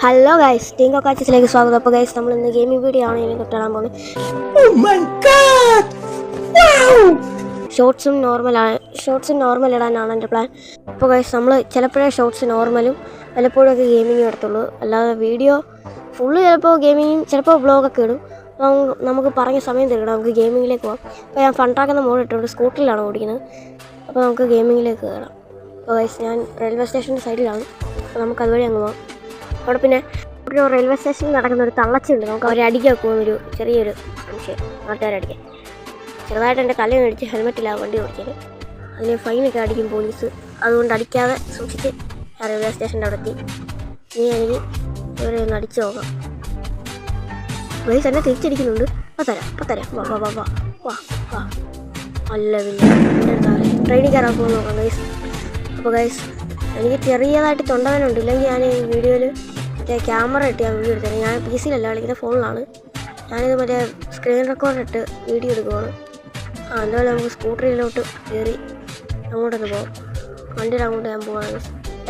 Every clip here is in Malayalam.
ഹലോ ഗൈസ്, ടീങ്കോ കാച്ചസിലേക്ക് സ്വാഗതം. അപ്പോൾ ഗൈസ്, നമ്മൾ ഇന്ന് ഗെയിമിംഗ് വീഡിയോ ആണ് ഇനി തൊട്ടിടാൻ പോകുന്നത്. ഷോർട്സും നോർമൽ ഇടാനാണ് എൻ്റെ പ്ലാൻ. അപ്പോൾ ഗൈസ്, നമ്മൾ ചിലപ്പോഴേ ഷോർട്സ് നോർമലും പലപ്പോഴൊക്കെ ഗെയിമിങ്ങും എടുത്തുള്ളൂ. അല്ലാതെ വീഡിയോ ഫുള്ള് ചിലപ്പോൾ ഗെയിമിങ്ങും ചിലപ്പോൾ വ്ളോഗൊക്കെ ഇടും. അപ്പോൾ നമുക്ക് പറഞ്ഞ സമയം തരണം, നമുക്ക് ഗെയിമിങ്ങിലേക്ക് പോകാം. അപ്പോൾ ഞാൻ ഫൺ ട്രാക്ക് എന്ന മോഡ് ഇട്ടുകൊണ്ട് സ്കൂട്ടറിലാണ് ഓടിക്കുന്നത്. അപ്പോൾ നമുക്ക് ഗെയിമിങ്ങിലേക്ക് കയറാം. അപ്പോൾ ഗൈസ്, ഞാൻ റെയിൽവേ സ്റ്റേഷൻ്റെ സൈഡിലാണ്. അപ്പോൾ നമുക്ക് അതുവഴി അങ്ങ് പോകാം. അവിടെ പിന്നെ ഒരു റെയിൽവേ സ്റ്റേഷനിൽ നടക്കുന്ന ഒരു തള്ളച്ചുണ്ട്. നമുക്ക് അവരെ അടിക്കാൻ പോകുന്നൊരു ചെറിയൊരു മനുഷ്യൻ, നാട്ടുകാരടിക്കാൻ. ചെറുതായിട്ട് എൻ്റെ തലയിൽ മേടിച്ച് ഹെൽമെറ്റിലാണ് വണ്ടി ഓടിച്ചത്. അതിന് ഫൈനൊക്കെ അടിക്കും പോലീസ്. അതുകൊണ്ട് അടിക്കാതെ സൂക്ഷിച്ച് ആ റെയിൽവേ സ്റ്റേഷൻ്റെ അവിടെ എത്തി. ഇനി എനിക്ക് ഇവരെ ഒന്ന് അടിച്ചു നോക്കാം. ഗൈസ് എന്നെ തിരിച്ചടിക്കുന്നുണ്ട്. അപ്പം തരാം വാ വാ വാ വാ വാ വാ അല്ല പിന്നെ ട്രെയിനിൽ കയറാൻ പോകുന്ന നോക്കാം ഗൈസ്. അപ്പോൾ ഗൈസ്, എനിക്ക് ചെറിയതായിട്ട് തൊണ്ടവേനുണ്ട്. ഇല്ലെങ്കിൽ ഞാൻ ഈ വീഡിയോയിൽ മറ്റേ ക്യാമറ ഇട്ട് ഞാൻ വീഡിയോ എടുത്തത്. ഞാൻ PC-ലല്ല കളിക്കുന്ന, ഫോണിലാണ്. ഞാനിത് മറ്റേ സ്ക്രീൻ റെക്കോർഡർ ഇട്ട് വീഡിയോ എടുക്കുവാണ്. എന്തായാലും നമുക്ക് സ്കൂട്ടറിലോട്ട് കയറി അങ്ങോട്ടൊന്ന് പോകാം. വണ്ടിയുടെ അങ്ങോട്ട് ഞാൻ പോകാണ്.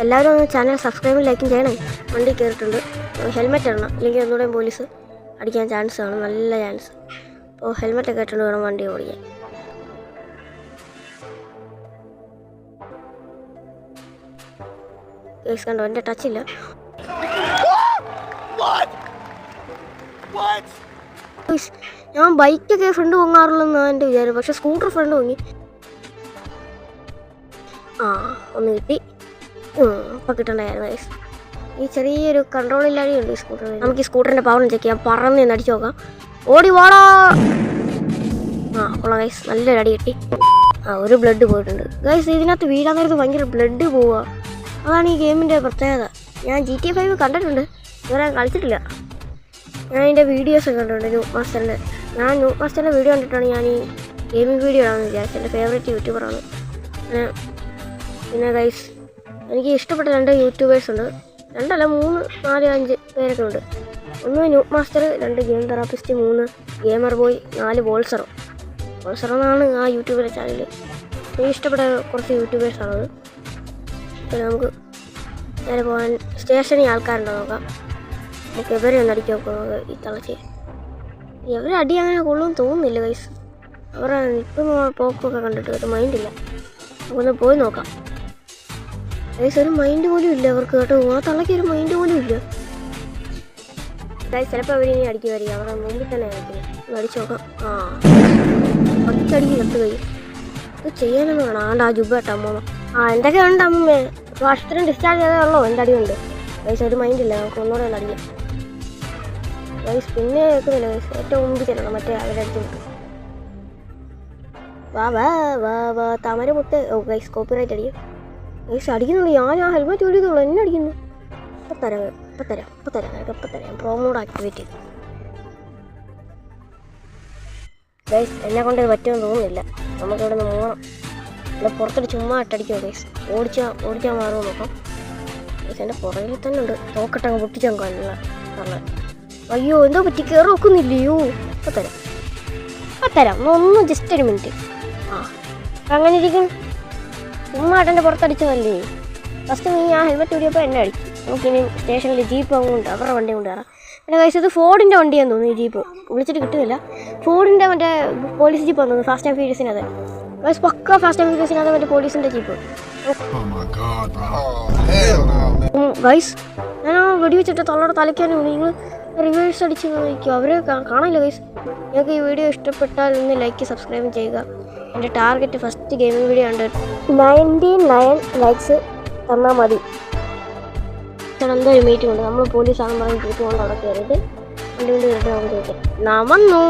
എല്ലാവരും ഒന്ന് ചാനൽ സബ്സ്ക്രൈബും ലൈക്കും ചെയ്യണേ. വണ്ടി കയറിയിട്ടുണ്ട്. ഹെൽമെറ്റ് ഇടണം, ഇല്ലെങ്കിൽ ഒന്നുകൂടെ പോലീസ് അടിക്കാൻ ചാൻസ് ആണ്, നല്ല ചാൻസ്. അപ്പോൾ ഹെൽമെറ്റൊക്കെ ഇട്ടുകൊണ്ട് വേണം വണ്ടി ഓടിക്കാൻ. ഗൈസ് കണ്ടോ, എൻ്റെ ടച്ചില്ല. ഞാൻ ബൈക്കൊക്കെ ഫ്രണ്ട് പൊങ്ങാറുള്ളെന്നാണ് എൻ്റെ വിചാരം. പക്ഷെ സ്കൂട്ടർ ഫ്രണ്ട് പൊങ്ങി. ഒന്ന് കിട്ടി. അപ്പം കിട്ടണ്ടായിരുന്നു ഗൈസ്. ഈ ചെറിയൊരു കൺട്രോളില്ലാതെയുണ്ട് ഈ സ്കൂട്ടറിൽ. നമുക്ക് ഈ സ്കൂട്ടറിൻ്റെ പവർ ചെക്ക് ചെയ്യാം. പറന്ന് നിന്ന് അടിച്ചു നോക്കാം. ഓടി വാടാ. കൊള്ളാം ഗൈസ്, നല്ലൊരു അടി കിട്ടി. ഒരു ബ്ലഡ് പോയിട്ടുണ്ട് ഗൈസ്. ഇതിനകത്ത് വീഴാൻ നേരത്ത് ഭയങ്കര ബ്ലഡ് പോവുക. അതാണ് ഈ ഗെയിമിൻ്റെ പ്രത്യേകത. ഞാൻ GTA 5 കണ്ടിട്ടുണ്ട്, ഇതുവരെ കളിച്ചിട്ടില്ല. ഞാൻ ഇതിൻ്റെ വീഡിയോസൊക്കെ കണ്ടിട്ടുണ്ട്. ന്യൂബ് മാസ്റ്ററിൻ്റെ വീഡിയോ കണ്ടിട്ടാണ് ഞാൻ ഈ ഗെയിമിംഗ് വീഡിയോ ആണെന്ന് വിചാരിച്ചത്. എൻ്റെ ഫേവറേറ്റ് യൂട്യൂബറാണ്. പിന്നെ ഗൈസ്, എനിക്ക് ഇഷ്ടപ്പെട്ട 2 യൂട്യൂബേഴ്സ് ഉണ്ട്. 2 അല്ല 3, 4, 5 പേരൊക്കെ ഉണ്ട്. 1 noob master, 2 game therapist, 3 gamer boy, 4 ബോൾസറോ എന്നാണ് ആ യൂട്യൂബിലെ ചാനൽ. എനിക്ക് ഇഷ്ടപ്പെട്ട കുറച്ച് യൂട്യൂബേഴ്സാണത്. പിന്നെ നമുക്ക് നേരെ പോകാൻ സ്റ്റേഷനിൽ ആൾക്കാരുണ്ടോ നോക്കാം. നമുക്ക് എവരെ ഒന്ന് അടിക്കാൻ നോക്കാം. ഈ തളച്ച് എവരെ അടി അങ്ങനെ കൊള്ളുമെന്ന് തോന്നുന്നില്ല ഗൈസ്. അവരെ ഇപ്പം പോക്കൊക്കെ കണ്ടിട്ട് ഒരു മൈൻഡില്ല. നമുക്കൊന്ന് പോയി നോക്കാം ഗൈസ്. ഒരു മൈൻഡ് പോലും ഇല്ല അവർക്ക് കേട്ടോ. ആ തള്ളയ്ക്ക് ഒരു മൈൻഡ് പോലും ഇല്ല ഗൈസ്. ചിലപ്പോൾ അവർ ഇനി അടിക്കുമായിരിക്കും. അവരുടെ മുമ്പിൽ തന്നെ അടിക്കുന്നത്. ഒന്ന് അടിച്ചു നോക്കാം. ഒറ്റടിക്ക് കത്ത് കഴിയും. ഇത് ചെയ്യാനൊന്നും വേണം. ആ ജുബ കേട്ടോ അമ്മമ്മ. എന്തൊക്കെ ഉണ്ട് അമ്മമ്മേ? അപ്പോൾ അഷ്ടരം ഡിസ്ചാർജ് ചെയ്തേ ഉള്ളൂ. എൻ്റെ അടിയുണ്ട് ഗൈസ്. ഒരു മൈൻഡില്ല. നമുക്ക് ഒന്നുകൂടെ ഒന്ന് അടിക്കാം ഗൈസ്. പിന്നെ കേൾക്കുന്നില്ല ഗൈസ്. ഏറ്റവും മുമ്പിൽ ചെല്ലണം. മറ്റേ അവരടിച്ചു കിട്ടും. വാ വാ വാ വാ താമര മുത്ത്. ഗൈസ് കോപ്പിറൈറ്റ് അടിക്കും ഗൈസ്. അടിക്കുന്നുള്ളൂ. ഞാൻ ഹെൽമെറ്റ് ഓടിയതുള്ളൂ. എന്നെ അടിക്കുന്നു. അപ്പം തരാം. പ്രോ മോഡ് ആക്ടിവേറ്റ് ചെയ്തു ഗൈസ്. എന്നെ കൊണ്ട് ഇത് പറ്റുമെന്ന് തോന്നുന്നില്ല. നമുക്കിവിടെ നിന്ന് പോകണം. ഇവിടെ പുറത്തോട്ട് ചുമ്മാ ഇട്ടടിക്കുമോ ഗൈസ്. ഓടിച്ചാൽ മാറുമോ നോക്കാം ഗൈസ്. എൻ്റെ പുറകിൽ തന്നെ ഉണ്ട്. നോക്കട്ടെ, അങ്ങ് പൊട്ടിച്ചാൽ കാണില്ല. അയ്യോ എന്തോ പറ്റി, കയറി നോക്കുന്നില്ലയോ. അപ്പം തരാം. ഒന്ന് ജസ്റ്റ് ഒരു മിനിറ്റ്. അങ്ങനെ ഇരിക്കും. ചുമ്മാ എൻ്റെ പുറത്തടിച്ചതല്ലേ. ഫസ്റ്റ് നീ ആ ഹെൽമെറ്റ് ഓടിയപ്പോൾ എന്നെ അടിച്ചു. നമുക്കിനി സ്റ്റേഷനിൽ ജീപ്പ് അങ്ങോട്ട് അവരുടെ വണ്ടി കൊണ്ട് കയറാം. പിന്നെ ഗൈസ്, ഇത് ഫോർഡിൻ്റെ വണ്ടിയാന്ന് തോന്നുന്നു. ഈ ജീപ്പ് വിളിച്ചിട്ട് കിട്ടുന്നില്ല. ഫോർഡിൻ്റെ മറ്റേ പോലീസ് ജീപ്പ് തോന്നുന്നു. ഫാസ്റ്റ് ആൻഡ് ഫ്യൂരിയസിനത് ഗൈസ്. പക്ക ഫാസ്റ്റ് ആൻഡ് ഫ്യൂരിയസിനത് മറ്റേ പോലീസിൻ്റെ ജീപ്പ് ഗൈസ്. ഞാൻ ആ വെടിവെച്ചിട്ട് തള്ളയുടെ തലയ്ക്കാനും നിങ്ങൾ റിവേഴ്സ് അടിച്ച് നോക്കുക. അവരെ കാണില്ല ഗൈസ്. നിങ്ങൾക്ക് ഈ വീഡിയോ ഇഷ്ടപ്പെട്ടാൽ ഒന്ന് ലൈക്ക് സബ്സ്ക്രൈബ് ചെയ്യുക. എൻ്റെ ടാർഗറ്റ് ഫസ്റ്റ് ഗെയിമിംഗ് വീഡിയോ ഉണ്ട്. 99 ലൈക്സ് തന്നാൽ മതി. എന്തോ ഒരു മീറ്റിംഗ് ഉണ്ട്. നമ്മൾ പോലീസാണെന്ന് പറഞ്ഞ് ജീപ്പ് കൊണ്ട് അവിടെ കയറിയിട്ട് വണ്ടി കയറിയിട്ട് നമുക്ക് ചോദിക്കാം. ഞാൻ വന്നു.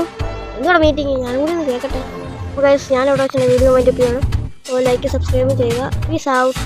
എന്താണ് മീറ്റിംഗ്? ഞാനും കൂടി ഒന്ന് കേൾക്കട്ടെ. അപ്പോൾ ഗൈസ്, ഞാനിവിടെ വെച്ചാൽ വീഡിയോ മൈൻഡപ്പ് ചെയ്യണം. അപ്പോൾ ലൈക്ക് സബ്സ്ക്രൈബ് ചെയ്യുക. Peace out.